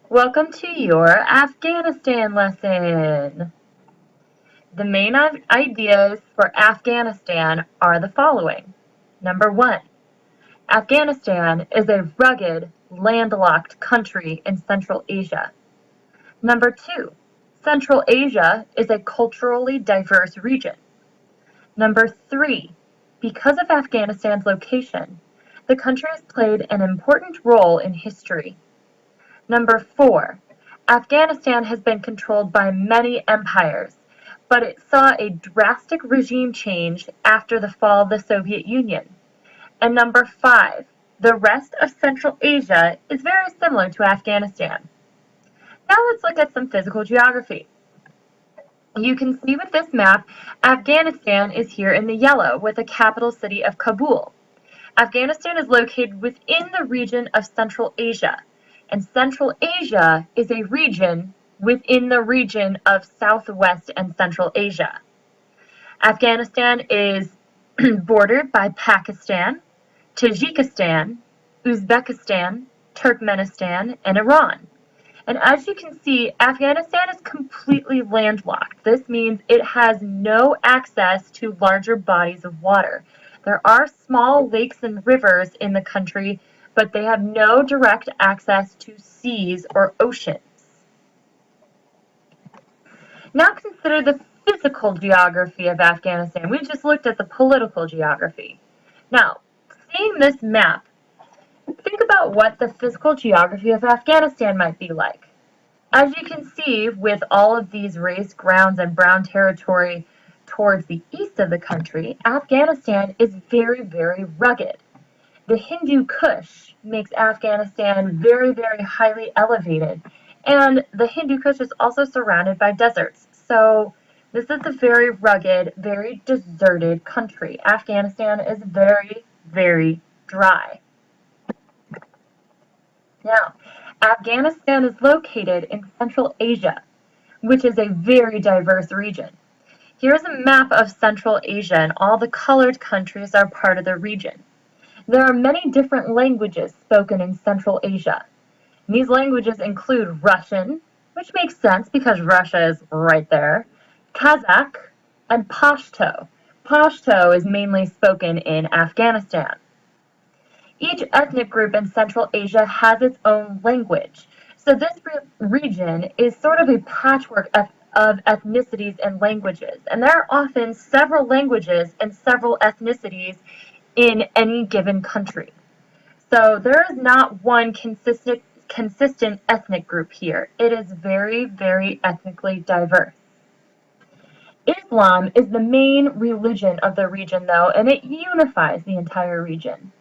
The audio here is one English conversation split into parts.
Welcome to your Afghanistan lesson. The main ideas for Afghanistan are the following. Number 1. Afghanistan is a rugged, landlocked country in Central Asia. Number 2. Central Asia is a culturally diverse region. Number 3. Because of Afghanistan's location, the country has played an important role in history. Number 4. Afghanistan has been controlled by many empires, but it saw a drastic regime change after the fall of the Soviet Union. And number 5. The rest of Central Asia is very similar to Afghanistan. Now let's look at some physical geography. You can see with this map, Afghanistan is here in the yellow with the capital city of Kabul. Afghanistan is located within the region of Central Asia, and Central Asia is a region within the region of Southwest and Central Asia. Afghanistan is bordered by Pakistan, Tajikistan, Uzbekistan, Turkmenistan, and Iran. And as you can see, Afghanistan is completely landlocked. This means it has no access to larger bodies of water. There are small lakes and rivers in the country, but they have no direct access to seas or oceans. Now consider the physical geography of Afghanistan. We just looked at the political geography. Now, seeing this map, think about what the physical geography of Afghanistan might be like. As you can see, with all of these raised grounds and brown territory towards the east of the country, Afghanistan is very, very rugged. The Hindu Kush makes Afghanistan very, very highly elevated, and the Hindu Kush is also surrounded by deserts. So this is a very rugged, very deserted country. Afghanistan is very, very dry. Now, Afghanistan is located in Central Asia, which is a very diverse region. Here's a map of Central Asia, and all the colored countries are part of the region. There are many different languages spoken in Central Asia. These languages include Russian, which makes sense because Russia is right there, Kazakh, and Pashto. Pashto is mainly spoken in Afghanistan. Each ethnic group in Central Asia has its own language. So this region is sort of a patchwork of ethnicities and languages. And there are often several languages and several ethnicities in any given country. So there is not one consistent ethnic group here. It is very, very ethnically diverse. Islam is the main religion of the region, though, and it unifies the entire region.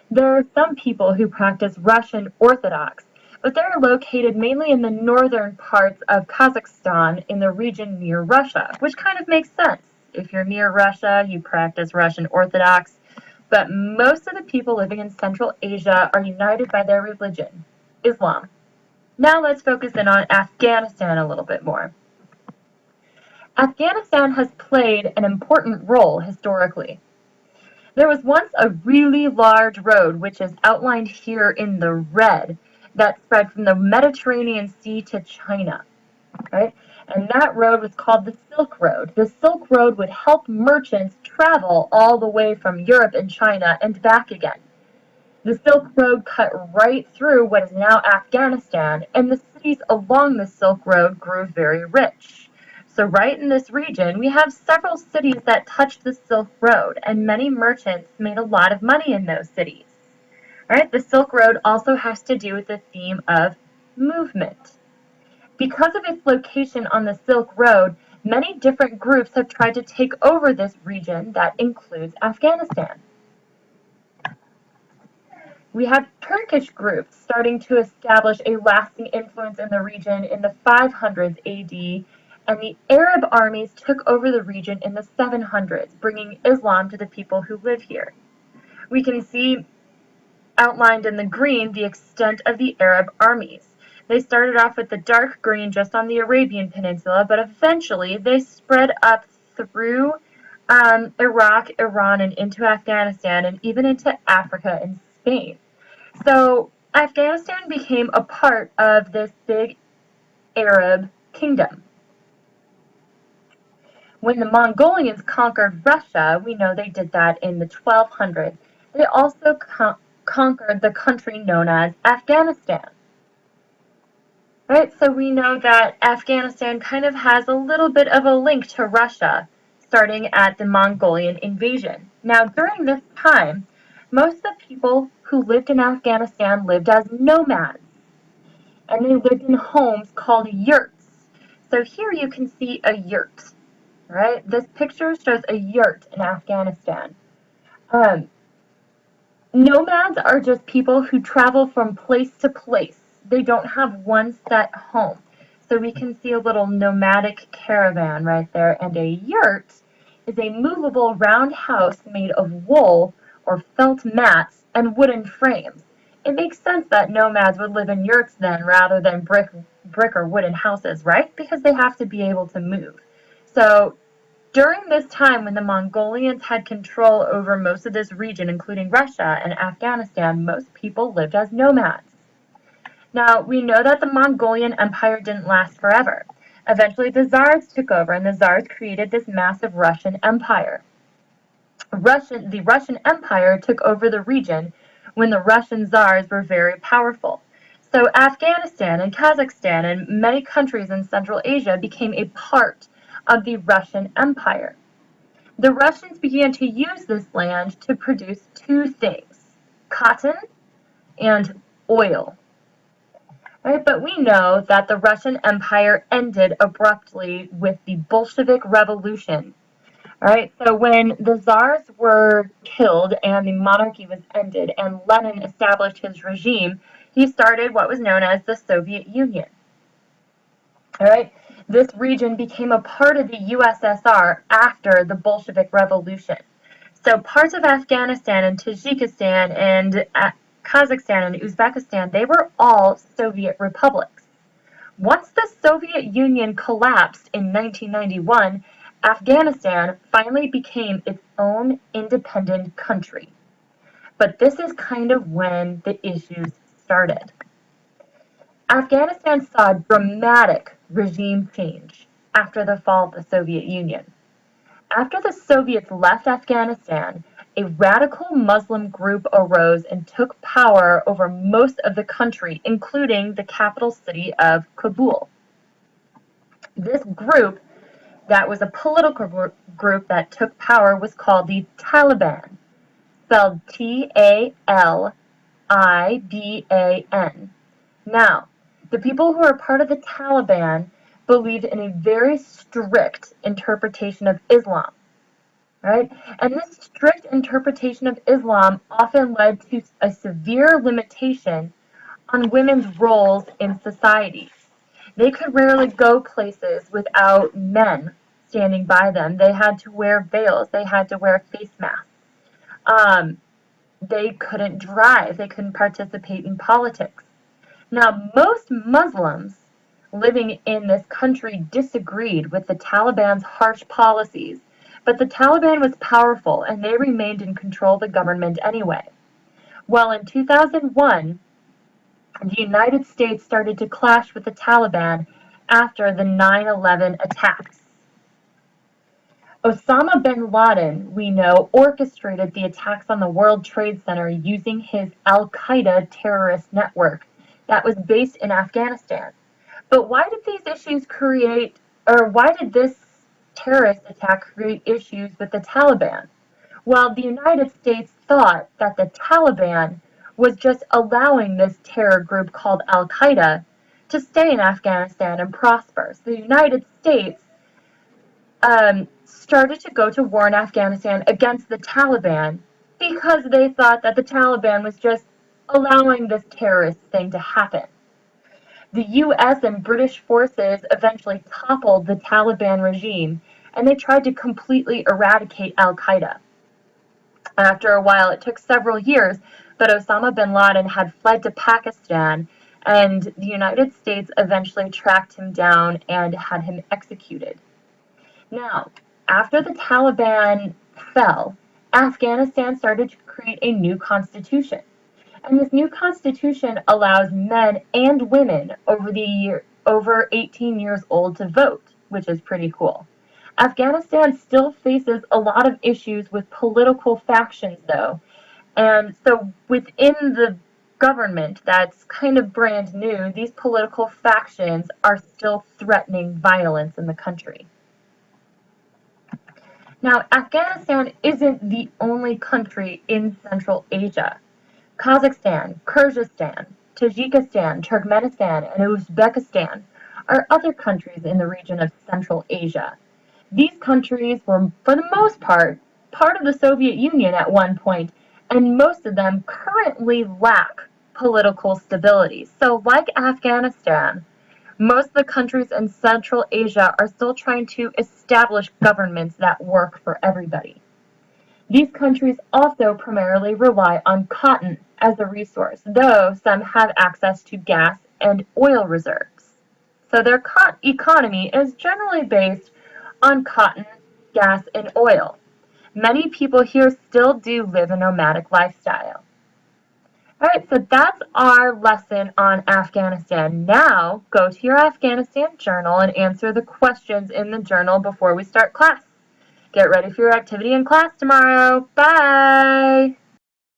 There are some people who practice Russian Orthodox, but they're located mainly in the northern parts of Kazakhstan in the region near Russia, which kind of makes sense. If you're near Russia, you practice Russian Orthodox. But most of the people living in Central Asia are united by their religion, Islam. Now let's focus in on Afghanistan a little bit more. Afghanistan has played an important role historically. There was once a really large road, which is outlined here in the red, that spread from the Mediterranean Sea to China, right? And that road was called the Silk Road. The Silk Road would help merchants travel all the way from Europe and China and back again. The Silk Road cut right through what is now Afghanistan, and the cities along the Silk Road grew very rich. So right in this region, we have several cities that touched the Silk Road, and many merchants made a lot of money in those cities. All right, the Silk Road also has to do with the theme of movement. Because of its location on the Silk Road, many different groups have tried to take over this region that includes Afghanistan. We have Turkish groups starting to establish a lasting influence in the region in the 500s AD, and the Arab armies took over the region in the 700s, bringing Islam to the people who live here. We can see outlined in the green the extent of the Arab armies. They started off with the dark green just on the Arabian Peninsula, but eventually they spread up through Iraq, Iran, and into Afghanistan, and even into Africa and Spain. So Afghanistan became a part of this big Arab kingdom. When the Mongolians conquered Russia, we know they did that in the 1200s, they also conquered the country known as Afghanistan. Right, so we know that Afghanistan kind of has a little bit of a link to Russia, starting at the Mongolian invasion. Now, during this time, most of the people who lived in Afghanistan lived as nomads, and they lived in homes called yurts. So here you can see a yurt, right? This picture shows a yurt in Afghanistan. Um, Nomads are just people who travel from place to place. They don't have one set home. So we can see a little nomadic caravan right there. And a yurt is a movable round house made of wool or felt mats and wooden frames. It makes sense that nomads would live in yurts then rather than brick or wooden houses, right? Because they have to be able to move. So during this time when the Mongolians had control over most of this region, including Russia and Afghanistan, most people lived as nomads. Now, we know that the Mongolian Empire didn't last forever. Eventually, the Tsars took over, and the Tsars created this massive Russian Empire. The Russian Empire took over the region when the Russian Tsars were very powerful. So Afghanistan and Kazakhstan and many countries in Central Asia became a part of the Russian Empire. The Russians began to use this land to produce two things: cotton and oil. Right? But we know that the Russian Empire ended abruptly with the Bolshevik Revolution. Right? So when the Tsars were killed and the monarchy was ended and Lenin established his regime, he started what was known as the Soviet Union. All right? This region became a part of the USSR after the Bolshevik Revolution. So parts of Afghanistan and Tajikistan and Kazakhstan and Uzbekistan, they were all Soviet republics. Once the Soviet Union collapsed in 1991, Afghanistan finally became its own independent country. But this is kind of when the issues started. Afghanistan saw dramatic regime change after the fall of the Soviet Union. After the Soviets left Afghanistan, a radical Muslim group arose and took power over most of the country, including the capital city of Kabul. This group, that was a political group that took power, was called the Taliban, spelled Taliban. Now, the people who are part of the Taliban believed in a very strict interpretation of Islam. Right? And this strict interpretation of Islam often led to a severe limitation on women's roles in society. They could rarely go places without men standing by them. They had to wear veils. They had to wear face masks. They couldn't drive. They couldn't participate in politics. Now, most Muslims living in this country disagreed with the Taliban's harsh policies, but the Taliban was powerful and they remained in control of the government anyway. Well, in 2001, the United States started to clash with the Taliban after the 9/11 attacks. Osama bin Laden, we know, orchestrated the attacks on the World Trade Center using his Al-Qaeda terrorist network that was based in Afghanistan. But why did these issues create, or why did this terrorist attack create issues with the Taliban? Well, the United States thought that the Taliban was just allowing this terror group called Al-Qaeda to stay in Afghanistan and prosper. So the United States started to go to war in Afghanistan against the Taliban because they thought that the Taliban was just allowing this terrorist thing to happen. The US and British forces eventually toppled the Taliban regime and they tried to completely eradicate Al-Qaeda. After a while, it took several years, but Osama bin Laden had fled to Pakistan and the United States eventually tracked him down and had him executed. Now, after the Taliban fell, Afghanistan started to create a new constitution. And this new constitution allows men and women over 18 years old to vote, which is pretty cool. Afghanistan still faces a lot of issues with political factions, though. And so within the government that's kind of brand new, these political factions are still threatening violence in the country. Now, Afghanistan isn't the only country in Central Asia. Kazakhstan, Kyrgyzstan, Tajikistan, Turkmenistan, and Uzbekistan are other countries in the region of Central Asia. These countries were, for the most part of the Soviet Union at one point, and most of them currently lack political stability. So, like Afghanistan, most of the countries in Central Asia are still trying to establish governments that work for everybody. These countries also primarily rely on cotton as a resource, though some have access to gas and oil reserves. So their economy is generally based on cotton, gas, and oil. Many people here still do live a nomadic lifestyle. Alright, so that's our lesson on Afghanistan. Now, go to your Afghanistan journal and answer the questions in the journal before we start class. Get ready for your activity in class tomorrow. Bye!